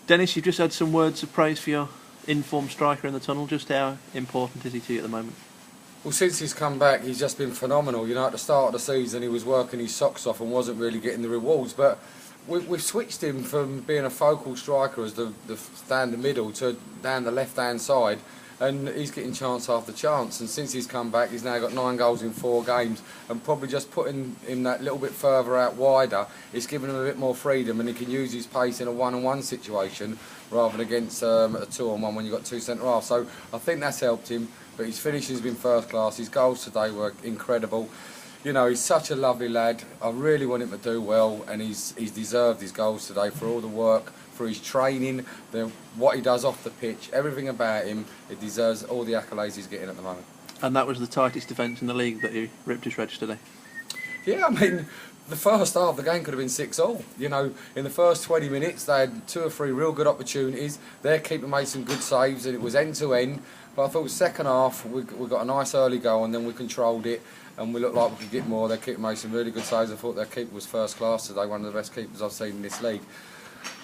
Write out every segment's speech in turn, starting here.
Dennis, you've just had some words of praise for your in-form striker in the tunnel. Just how important is he to you at the moment? Well, since he's come back, he's just been phenomenal. You know, at the start of the season, he was working his socks off and wasn't really getting the rewards. But we've switched him from being a focal striker as the down the middle to down the left-hand side, and he's getting chance after chance. And since he's come back, he's now got 9 goals in 4 games, and probably just putting him that little bit further out wider, it's giving him a bit more freedom, and he can use his pace in a one-on-one situation rather than against a 2-on-1 when you've got 2 centre-halves. So I think that's helped him. But his finishing's been first class. His goals today were incredible. You know, he's such a lovely lad. I really want him to do well, and he's deserved his goals today for all the work, for his training, what he does off the pitch, everything about him. It deserves all the accolades he's getting at the moment. And that was the tightest defence in the league that he ripped his shreds today. Yeah, I mean, the first half of the game could have been 6-all. You know, in the first 20 minutes, they had 2 or 3 real good opportunities. Their keeper made some good saves, and it was end-to-end. But I thought second half, we got a nice early goal, and then we controlled it, and we looked like we could get more. Their keeper made some really good saves. I thought their keeper was first class today, one of the best keepers I've seen in this league.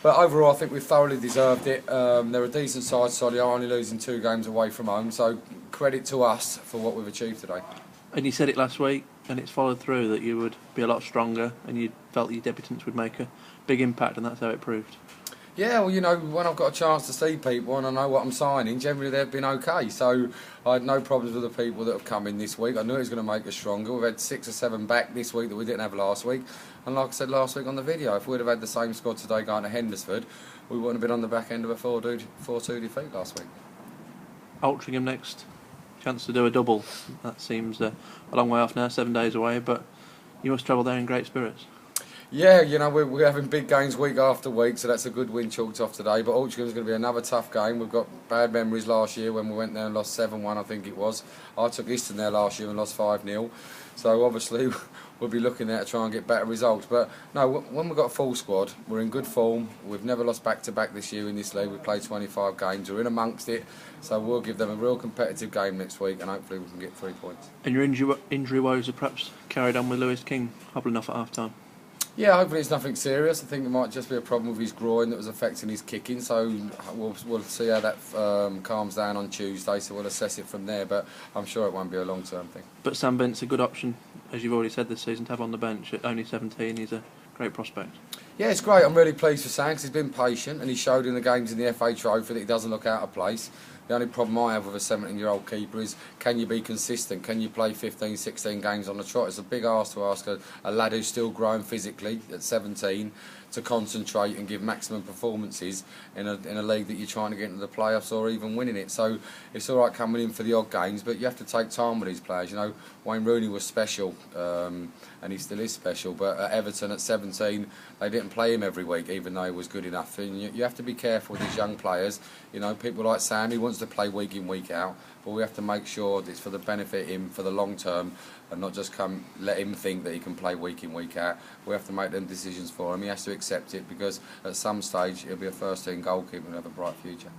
But overall, I think we've thoroughly deserved it. They're a decent side, Solihull, only losing 2 games away from home, so credit to us for what we've achieved today. And you said it last week, and it's followed through, that you would be a lot stronger, and you felt your debutants would make a big impact, and that's how it proved. Yeah, well, you know, when I've got a chance to see people and I know what I'm signing, generally they've been okay. So I had no problems with the people that have come in this week. I knew it was going to make us stronger. We've had 6 or 7 back this week that we didn't have last week. And like I said last week on the video, if we'd have had the same squad today going to Hendersford, we wouldn't have been on the back end of a 4-2 defeat last week. Altrincham next, chance to do a double. That seems a long way off now, 7 days away, but you must travel there in great spirits. Yeah, you know, we're having big games week after week, so that's a good win chalked off today. But Altringham's going to be another tough game. We've got bad memories last year when we went there and lost 7-1, I think it was. I took Easton there last year and lost 5-0. So obviously we'll be looking there to try and get better results. But no, when we've got a full squad, we're in good form. We've never lost back-to-back this year in this league. We've played 25 games. We're in amongst it. So we'll give them a real competitive game next week, and hopefully we can get 3 points. And your injury woes are perhaps carried on with Lewis King, hobbling off at half-time? Yeah, hopefully it's nothing serious. I think it might just be a problem with his groin that was affecting his kicking, so we'll see how that calms down on Tuesday, so we'll assess it from there, but I'm sure it won't be a long-term thing. But Sam Bent's a good option, as you've already said this season, to have on the bench. At only 17, he's a great prospect. Yeah, it's great. I'm really pleased for Sam because he's been patient, and he showed in the games in the FA Trophy that he doesn't look out of place. The only problem I have with a 17-year-old keeper is, can you be consistent? Can you play 15, 16 games on the trot? It's a big ask to ask a lad who's still growing physically at 17 to concentrate and give maximum performances in a league that you're trying to get into the playoffs or even winning it. So it's all right coming in for the odd games, but you have to take time with these players. You know, Wayne Rooney was special, and he still is special, but at Everton at 17, they didn't play him every week, even though he was good enough. And you have to be careful with these young players. You know, people like Sam, he wants to play week in, week out, but we have to make sure that it's for the benefit of him for the long term, and not just let him think that he can play week in, week out. We have to make them decisions for him. He has to accept it, because at some stage he'll be a first-team goalkeeper and have a bright future.